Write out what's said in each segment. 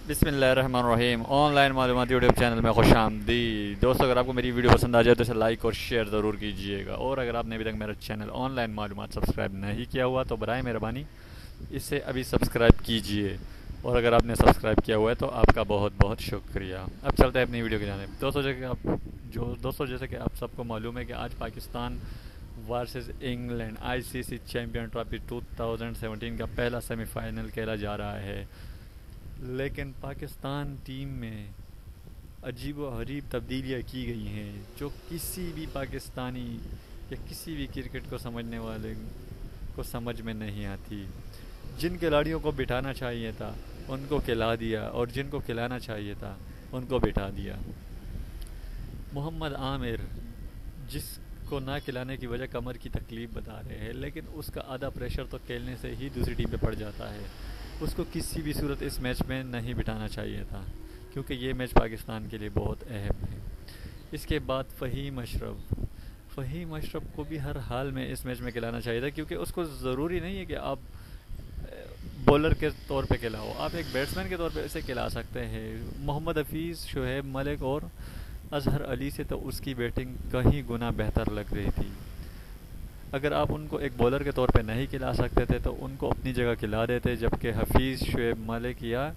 بسم اللہ الرحمن الرحیم آن لائن معلومات یوٹیوب چینل میں خوش آمدید دوستو، اگر آپ کو میری ویڈیو پسند آ جائے تو اسے لائک اور شیئر ضرور کیجیے گا، اور اگر آپ نے ابھی تک میرا چینل آن لائن معلومات سبسکرائب نہیں کیا ہوا تو برائے مہربانی اسے ابھی سبسکرائب کیجیے، اور اگر آپ نے سبسکرائب کیا ہوا ہے تو آپ کا بہت بہت شکریہ۔ اب چلتے ہیں اپنی ویڈیو کی جانب۔ دوستو جیسے کہ آپ سب کو معلوم ہے کہ آج پاکستان ورسز انگلینڈ آئی سی سی چیمپئن ٹرافی 2017 کا پہلا سیمی فائنل کھیلا جا رہا ہے، لیکن پاکستان ٹیم میں عجیب و غریب تبدیلیاں کی گئی ہیں جو کسی بھی پاکستانی یا کسی بھی کرکٹ کو سمجھنے والے کو سمجھ میں نہیں آتی۔ جن کھلاڑیوں کو بٹھانا چاہیے تھا ان کو کھلا دیا، اور جن کو کھلانا چاہیے تھا ان کو بٹھا دیا۔ محمد عامر جس کو نہ کھلانے کی وجہ کمر کی تکلیف بتا رہے ہیں، لیکن اس کا آدھا پریشر تو کھیلنے سے ہی دوسری ٹیم پہ پڑ جاتا ہے۔ اس کو کسی بھی صورت اس میچ میں نہیں بٹھانا چاہیے تھا، کیونکہ یہ میچ پاکستان کے لیے بہت اہم ہے۔ اس کے بعد فہیم اشرف کو بھی ہر حال میں اس میچ میں کھلانا چاہیے تھا، کیونکہ اس کو ضروری نہیں ہے کہ آپ بولر کے طور پہ کھلاؤ، آپ ایک بیٹسمین کے طور پہ اسے کھلا سکتے ہیں۔ محمد حفیظ، شعیب ملک اور اظہر علی سے تو اس کی بیٹنگ کہیں گنا بہتر لگ رہی تھی۔ اگر آپ ان کو ایک بولر کے طور پہ نہیں کھلا سکتے تھے تو ان کو اپنی جگہ کھلا دیتے، جبکہ حفیظ، شعیب ملک یا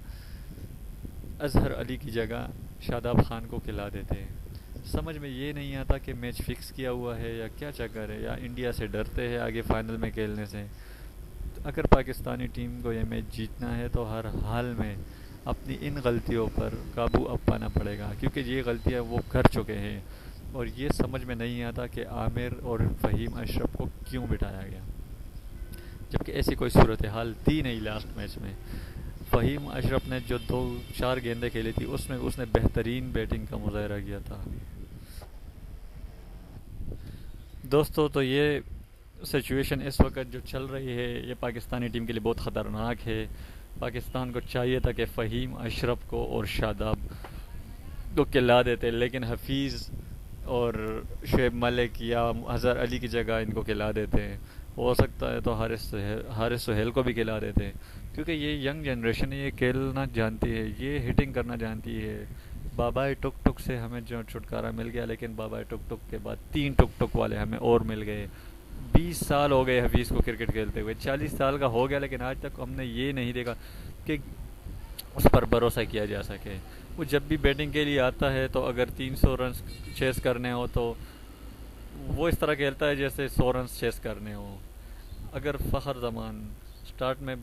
اظہر علی کی جگہ شاداب خان کو کھلا دیتے۔ سمجھ میں یہ نہیں آتا کہ میچ فکس کیا ہوا ہے یا کیا چکر ہے، یا انڈیا سے ڈرتے ہیں آگے فائنل میں کھیلنے سے۔ اگر پاکستانی ٹیم کو یہ میچ جیتنا ہے تو ہر حال میں اپنی ان غلطیوں پر قابو اب پانا پڑے گا، کیونکہ یہ غلطیاں وہ کر چکے ہیں، اور یہ سمجھ میں نہیں آتا کہ عامر اور فہیم اشرف کو کیوں بٹھایا گیا، جبکہ ایسی کوئی صورتحال تھی نہیں۔ لاسٹ میچ میں فہیم اشرف نے جو 2-4 گیندیں کھیلی تھی اس میں اس نے بہترین بیٹنگ کا مظاہرہ کیا تھا۔ دوستو، تو یہ سچویشن اس وقت جو چل رہی ہے یہ پاکستانی ٹیم کے لیے بہت خطرناک ہے۔ پاکستان کو چاہیے تھا کہ فہیم اشرف کو اور شاداب کو کھلا دیتے، لیکن حفیظ اور شعیب ملک یا اظہر علی کی جگہ ان کو کھلا دیتے، ہو سکتا ہے تو حارث سہیل کو بھی کھلا دیتے، کیونکہ یہ ینگ جنریشن ہے، یہ کھیلنا جانتی ہے، یہ ہٹنگ کرنا جانتی ہے۔ بابائے ٹک ٹک سے ہمیں جو چھٹکارا مل گیا، لیکن بابائے ٹک ٹک کے بعد 3 ٹک ٹک والے ہمیں اور مل گئے۔ 20 سال ہو گئے حفیظ کو کرکٹ کھیلتے ہوئے، 40 سال کا ہو گیا، لیکن آج تک ہم نے یہ نہیں دیکھا کہ اس پر بھروسہ کیا جا سکے۔ وہ جب بھی بیٹنگ کے لیے آتا ہے تو اگر 300 رنز چیس کرنے ہو تو وہ اس طرح کھیلتا ہے جیسے 100 رنز چیس کرنے ہو۔ اگر فخر زمان سٹارٹ میں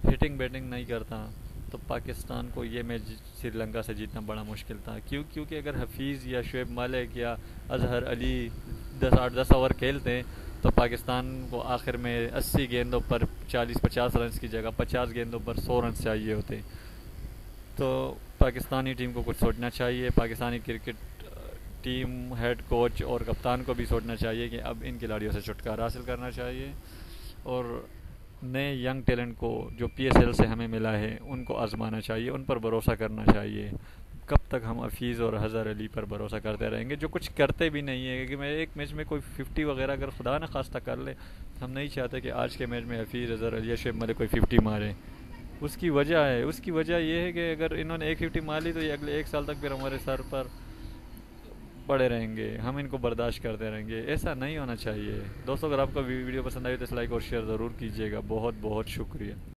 ہٹنگ بیٹنگ نہیں کرتا تو پاکستان کو یہ میچ سری لنکا سے جیتنا بڑا مشکل تھا، کیونکہ اگر حفیظ یا شعیب ملک یا اظہر علی 10 اوور کھیلتے تو پاکستان کو آخر میں 80 گیندوں پر 40-50 رنز کی جگہ 50 گیندوں پر 100 رنز چاہیے ہوتے۔ تو پاکستانی ٹیم کو کچھ سوچنا چاہیے، Pakistani cricket team, head coach اور کپتان کو بھی سوچنا چاہیے کہ اب ان کھلاڑیوں سے چھٹکارا حاصل کرنا چاہیے، اور نئے ینگ ٹیلنٹ کو جو پی ایس ایل سے ہمیں ملا ہے ان کو آزمانا چاہیے، ان پر بھروسہ کرنا چاہیے۔ کب تک ہم حفیظ اور اظہر علی پر بھروسہ کرتے رہیں گے جو کچھ کرتے بھی نہیں ہے؟ کہ میں ایک میچ میں کوئی 50 وغیرہ اگر خدا نہ خواستہ کر لے، ہم نہیں چاہتے کہ آج کے میچ میں حفیظ، اظہر علی یا شعیب ملک کوئی 50 مارے۔ اس کی وجہ یہ ہے کہ اگر انہوں نے ایک 50 مار لی تو یہ اگلے 1 سال تک پھر ہمارے سر پر پڑے رہیں گے، ہم ان کو برداشت کرتے رہیں گے۔ ایسا نہیں ہونا چاہیے۔ دوستو، اگر آپ کو ویڈیو پسند آئی تو اس لائک اور شیئر ضرور کیجیے گا۔ بہت بہت شکریہ۔